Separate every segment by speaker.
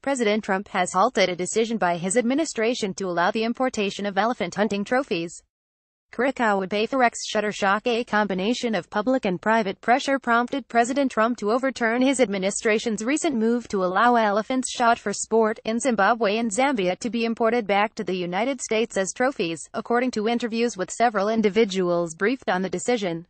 Speaker 1: President Trump has halted a decision by his administration to allow the importation of elephant hunting trophies. KurokawEPAEFERexShutterstock A combination of public and private pressure prompted President Trump to overturn his administration's recent move to allow elephants shot for sport in Zimbabwe and Zambia to be imported back to the United States as trophies, according to interviews with several individuals briefed on the decision.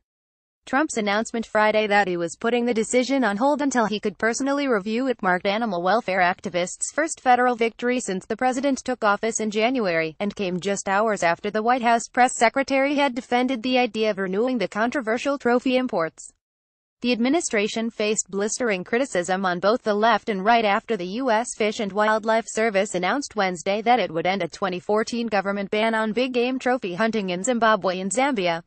Speaker 1: Trump's announcement Friday that he was putting the decision on hold until he could personally review it marked animal welfare activists' first federal victory since the president took office in January, and came just hours after the White House press secretary had defended the idea of renewing the controversial trophy imports. The administration faced blistering criticism on both the left and right after the U.S. Fish and Wildlife Service announced Wednesday that it would end a 2014 government ban on big game trophy hunting in Zimbabwe and Zambia.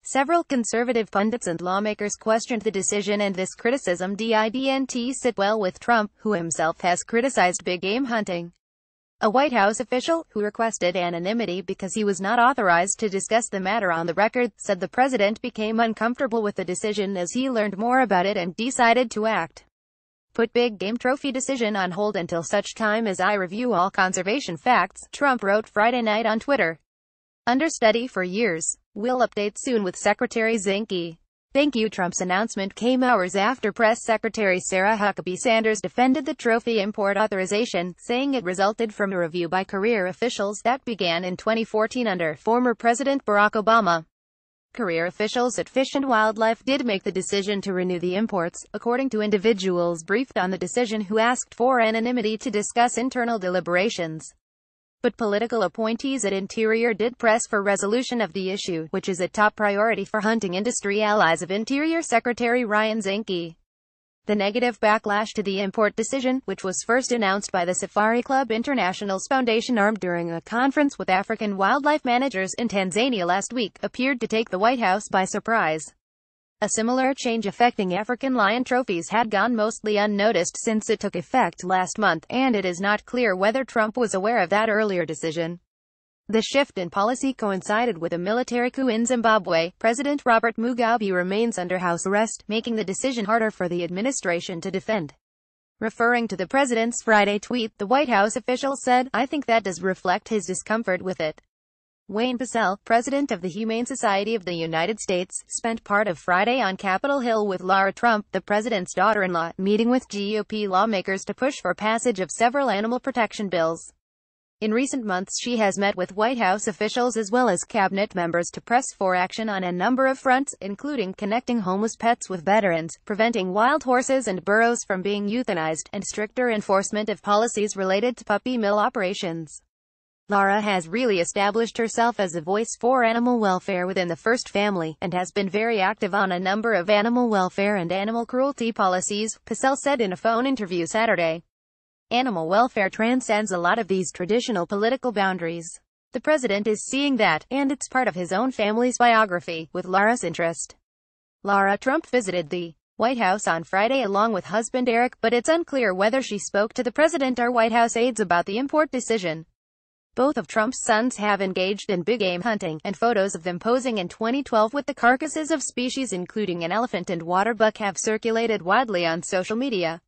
Speaker 1: Several conservative pundits and lawmakers questioned the decision, and this criticism didn't sit well with Trump, who himself has criticized big game hunting. A White House official, who requested anonymity because he was not authorized to discuss the matter on the record, said the president became uncomfortable with the decision as he learned more about it and decided to act. "Put big game trophy decision on hold until such time as I review all conservation facts," Trump wrote Friday night on Twitter. "Under study for years. We'll update soon with Secretary Zimb. Thank you." Trump's announcement came hours after Press Secretary Sarah Huckabee Sanders defended the trophy import authorization, saying it resulted from a review by career officials that began in 2014 under former President Barack Obama. Career officials at Fish and Wildlife did make the decision to renew the imports, according to individuals briefed on the decision who asked for anonymity to discuss internal deliberations. But political appointees at Interior did press for resolution of the issue, which is a top priority for hunting industry allies of Interior Secretary Ryan Zinke. The negative backlash to the import decision, which was first announced by the Safari Club International's foundation arm during a conference with African wildlife managers in Tanzania last week, appeared to take the White House by surprise. A similar change affecting African lion trophies had gone mostly unnoticed since it took effect last month, and it is not clear whether Trump was aware of that earlier decision. The shift in policy coincided with a military coup in Zimbabwe. President Robert Mugabe remains under house arrest, making the decision harder for the administration to defend. Referring to the president's Friday tweet, the White House official said, "I think that does reflect his discomfort with it." Wayne Pacelle, president of the Humane Society of the United States, spent part of Friday on Capitol Hill with Lara Trump, the president's daughter-in-law, meeting with GOP lawmakers to push for passage of several animal protection bills. In recent months she has met with White House officials as well as cabinet members to press for action on a number of fronts, including connecting homeless pets with veterans, preventing wild horses and burros from being euthanized, and stricter enforcement of policies related to puppy mill operations. Lara has really established herself as a voice for animal welfare within the First Family, and has been very active on a number of animal welfare and animal cruelty policies, Pacelle said in a phone interview Saturday. Animal welfare transcends a lot of these traditional political boundaries. The president is seeing that, and it's part of his own family's biography, with Lara's interest. Lara Trump visited the White House on Friday along with husband Eric, but it's unclear whether she spoke to the president or White House aides about the import decision. Both of Trump's sons have engaged in big game hunting, and photos of them posing in 2012 with the carcasses of species including an elephant and water buck have circulated widely on social media.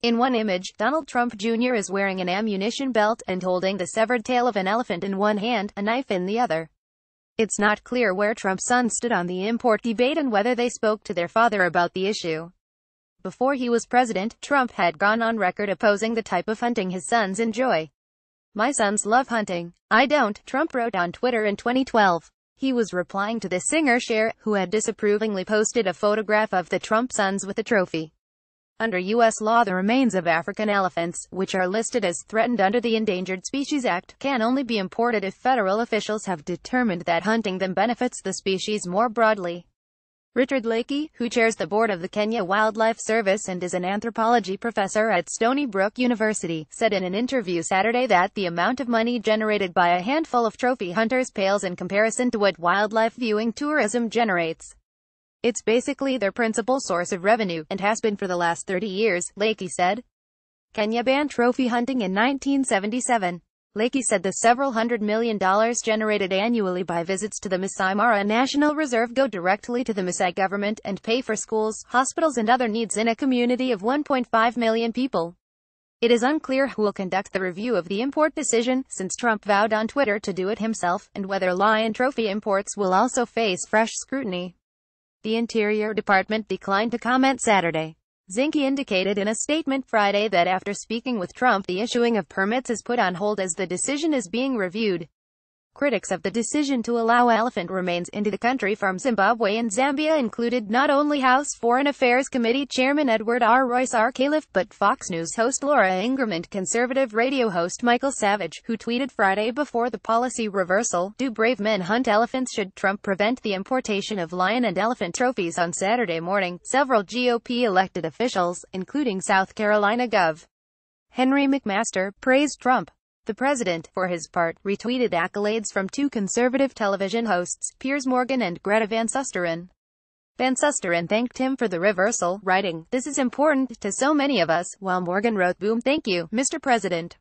Speaker 1: In one image, Donald Trump Jr. is wearing an ammunition belt, and holding the severed tail of an elephant in one hand, a knife in the other. It's not clear where Trump's sons stood on the import debate and whether they spoke to their father about the issue. Before he was president, Trump had gone on record opposing the type of hunting his sons enjoy. "My sons love hunting. I don't," Trump wrote on Twitter in 2012. He was replying to the singer Cher, who had disapprovingly posted a photograph of the Trump sons with a trophy. Under U.S. law, the remains of African elephants, which are listed as threatened under the Endangered Species Act, can only be imported if federal officials have determined that hunting them benefits the species more broadly. Richard Leakey, who chairs the board of the Kenya Wildlife Service and is an anthropology professor at Stony Brook University, said in an interview Saturday that the amount of money generated by a handful of trophy hunters pales in comparison to what wildlife viewing tourism generates. "It's basically their principal source of revenue, and has been for the last 30 years, Leakey said. Kenya banned trophy hunting in 1977. Leakey said the several $100 million generated annually by visits to the Masai Mara National Reserve go directly to the Masai government, and pay for schools, hospitals and other needs in a community of 1.5 million people. It is unclear who will conduct the review of the import decision, since Trump vowed on Twitter to do it himself, and whether lion trophy imports will also face fresh scrutiny. The Interior Department declined to comment Saturday. Zimb indicated in a statement Friday that after speaking with Trump, the issuing of permits is put on hold as the decision is being reviewed. Critics of the decision to allow elephant remains into the country from Zimbabwe and Zambia included not only House Foreign Affairs Committee Chairman Edward R. Royce R. Califf, but Fox News host Laura Ingraham and conservative radio host Michael Savage, who tweeted Friday before the policy reversal, "Do brave men hunt elephants? Should Trump prevent the importation of lion and elephant trophies?" On Saturday morning, several GOP elected officials, including South Carolina Gov. Henry McMaster, praised Trump. The president, for his part, retweeted accolades from two conservative television hosts, Piers Morgan and Greta Van Susteren. Van Susteren thanked him for the reversal, writing, "This is important to so many of us," while Morgan wrote, "Boom, thank you, Mr. President.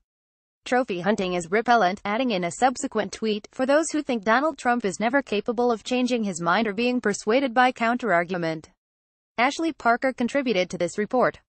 Speaker 1: Trophy hunting is repellent," adding in a subsequent tweet, "For those who think Donald Trump is never capable of changing his mind or being persuaded by counterargument." Ashley Parker contributed to this report.